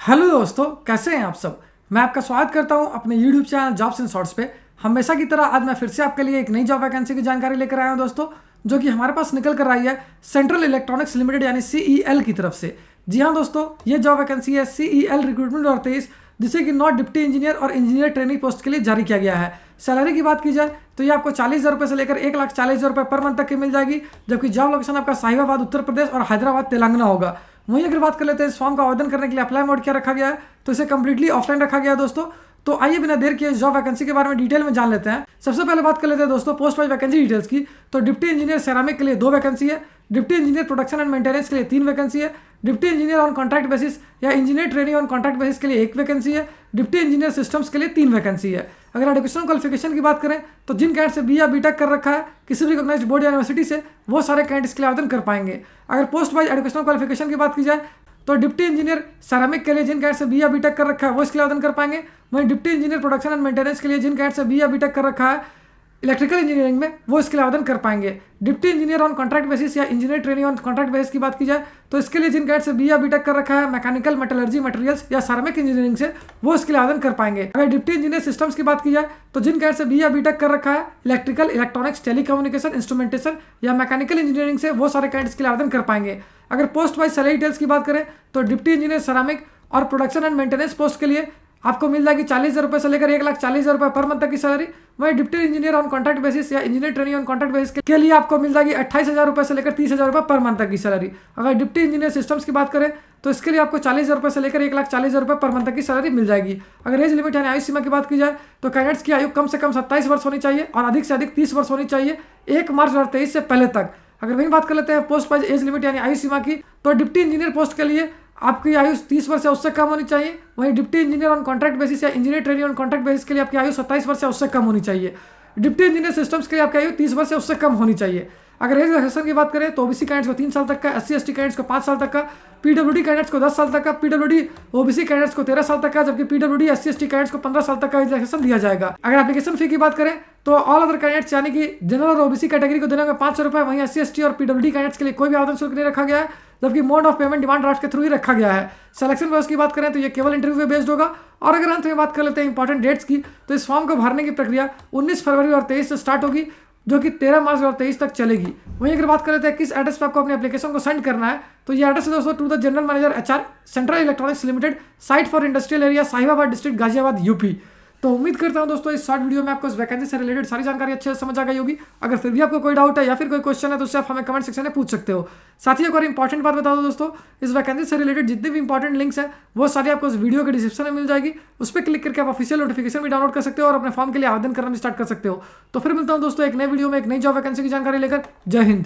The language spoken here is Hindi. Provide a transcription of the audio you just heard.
हेलो दोस्तों, कैसे हैं आप सब। मैं आपका स्वागत करता हूं अपने YouTube channel jobs and shorts पे। हमेशा की तरह आज मैं फिर से आपके लिए एक नई जॉब वैकेंसी की जानकारी लेकर आया हूं दोस्तों, जो कि हमारे पास निकल कर आई है सेंट्रल इलेक्ट्रॉनिक्स लिमिटेड यानी CEL की तरफ से। जी हाँ दोस्तों, ये जॉब वैकेंसी है CEL रिक्रूटमेंट 2023, जिसे कि नॉट डिप्टी इंजीनियर और इंजीनियर ट्रेनिंग पोस्ट के लिए जारी किया गया है। सैलरी की बात की जाए तो ये आपको 40,000 रुपये से लेकर 1,40,000 रुपये पर मंथ तक की मिल जाएगी, जबकि जॉब लोकेशन आपका साहिबाबाद उत्तर प्रदेश और हैदराबाद तेलंगाना होगा। वहीं अगर बात कर लेते हैं इस फॉर्म का आवेदन करने के लिए अप्लाई मोड क्या रखा गया है, तो इसे कंप्लीटली ऑफलाइन रखा गया है दोस्तों। तो आइए बिना देर किए इस जॉब वैकेंसी के बारे में डिटेल में जान लेते हैं। सबसे पहले बात कर लेते हैं दोस्तों पोस्ट वाइज वैकेंसी डिटेल्स की। तो डिप्टी इंजीनियर सेरामिक के लिए 2 वैकेंसी है, deputy engineer production and maintenance के लिए 3 वैकेंसी है, deputy engineer on contract basis या engineer training on contract basis के लिए 1 वैकेंसी है, डिप्टी इंजीनियर सिस्टम्स के लिए 3 वैकेंसी है। अगर एजुकेशनल क्वालिफिकेशन की बात करें तो जिन कैंडिडेट से BA या B.Tech कर रखा है किसी भी रिकॉग्नाइज्ड बोर्ड या यूनिवर्सिटी से, वो सारे कैंडिडेट्स के लिए आवेदन कर पाएंगे। अगर पोस्ट वाइज एजुकेशनल क्वालिफिकेशन की बात की जाए तो डिप्टी इंजीनियर सेरामिक के लिए जिन कैंडिडेट से BA या B.Tech कर रखा है वो इसके लिए आवेदन कर पाएंगे। वहीं deputy engineer production and maintenance के लिए जिन कैंडिडेट से BA या B.Tech कर रखा है इलेक्ट्रिकल इंजीनियरिंग में, वो इसके लिए आवेदन कर पाएंगे। Deputy engineer on contract basis या engineer training on contract basis की बात की जाए तो इसके लिए जिन कैंडिडेट से BA या B.Tech कर रखा है मैकेनिकल मेटलर्जी मटेरियल्स या सेरामिक इंजीनियरिंग से, वो इसके लिए आवेदन कर पाएंगे। अगर डिप्टी इंजीनियर सिस्टम्स की बात की जाए तो जिन कैंडिडेट से BA या B.Tech कर रखा है इलेक्ट्रिकल, इलेक्ट्रॉनिक्स, टेलीकम्युनिकेशन, इंस्ट्रूमेंटेशन या मैकेनिकल इंजीनियरिंग से, वो सारे कैंडिडेट्स के लिए आवेदन कर पाएंगे। अगर पोस्ट वाइज सैलरी डिटेल्स की बात करें तो डिप्टी इंजीनियर सेरामिक और प्रोडक्शन एंड मेंटेनेंस पोस्ट के लिए आपको मिल जाएगी 40,000 रुपये से लेकर 1,40,000 रुपये पर मंथ तक की सैलरी। वहीं deputy engineer on contract basis या engineer training on contract basis के लिए आपको मिल जाएगी 28,000 रुपये से लेकर 30,000 रुपये पर मंथ तक की सैलरी। अगर डिप्टी इंजीनियर सिस्टम्स की बात करें तो इसके लिए आपको 40,000 रुपये से लेकर 1,40,000 रुपये पर मंथ तक की सैलरी मिल जाएगी। अगर एज लिमिट यानी आयु सीमा की बात की जाए तो कैंडिडेट्स की आयु कम से कम 27 वर्ष होनी चाहिए और अधिक से अधिक 30 वर्ष होनी चाहिए 1 मार्च 2023 से पहले तक। अगर वहीं बात कर लेते हैं पोस्ट वाइज एज लिमिट यानी आयु सीमा की, तो डिप्टी इंजीनियर पोस्ट के लिए आपकी आयु 30 वर्ष या उससे कम होनी चाहिए। वहीं deputy engineer on contract basis या engineer training on contract basis के लिए आपकी आयु 27 वर्ष या उससे कम होनी चाहिए। डिप्टी इंजीनियर सिस्टम्स के लिए आपकी आयु 30 वर्ष या उससे कम होनी चाहिए। अगर एज रिलैक्सेशन की बात करें तो OBC कैंडिडेट्स को 3 साल तक का, SC ST कैंडिडेट्स को 5 साल तक का, PWD कैंडिडेट्स को 10 साल तक का, PWD OBC कैंडिडेट्स को 13 साल तक का, जबकि PWD SC ST कैंडिडेट्स को 15 साल तक का रिलैक्सेशन दिया जाएगा। अगर एप्लीकेशन फी की बात करें तो ऑल अदर कैंडिडेट्स यानी कि जनरल और OBC कैटेगरी को देने में 500 रुपये, वहीं SC ST और PWD कैंडिडेट्स के लिए कोई भी आवेदन शुल्क नहीं रखा गया है, जबकि mode of payment demand draft के थ्रू ही रखा गया है। सिलेक्शन प्रोसेस की बात करें तो ये केवल इंटरव्यू पे बेस्ड होगा। और अगर अंत में बात कर लेते हैं इंपॉर्टेंट डेट्स की, तो इस फॉर्म को भरने की प्रक्रिया 19 फरवरी 2023 से स्टार्ट होगी, जो कि 13 मार्च 2023 तक चलेगी। वहीं अगर बात कर लेते हैं किस एड्रेस पे आपको अपने एप्लीकेशन को सेंड करना है, तो ये एड्रेस है दोस्तों to the general manager HR Central Electronics Limited, site four industrial area, Sahibabad district, Ghaziabad, UP। तो उम्मीद करता हूं दोस्तों इस शॉर्ट वीडियो में आपको इस वैकेंसी से रिलेटेड सारी जानकारी अच्छे से समझ आ गई होगी। अगर फिर भी आपको कोई डाउट है या फिर कोई क्वेश्चन है तो उससे आप हमें कमेंट सेक्शन में पूछ सकते हो। साथ ही एक और इंपॉर्टेंट बात बता दो दोस्तों, इस वैकेंसी से रिलेटेड जितने भी इंपॉर्टेंट लिंक्स हैं वो सारी आपको इस वीडियो के डिस्क्रिप्शन में मिल जाएगी। उस पर क्लिक करके आप ऑफिशियल नोटिफिकेशन भी डाउनलोड कर सकते हो और अपने फॉर्म के लिए आवेदन करना भी स्टार्ट कर सकते हो। तो फिर मिलता हूं दोस्तों एक नए वीडियो में एक नई जॉब वैकेंसी की जानकारी लेकर। जय हिंद।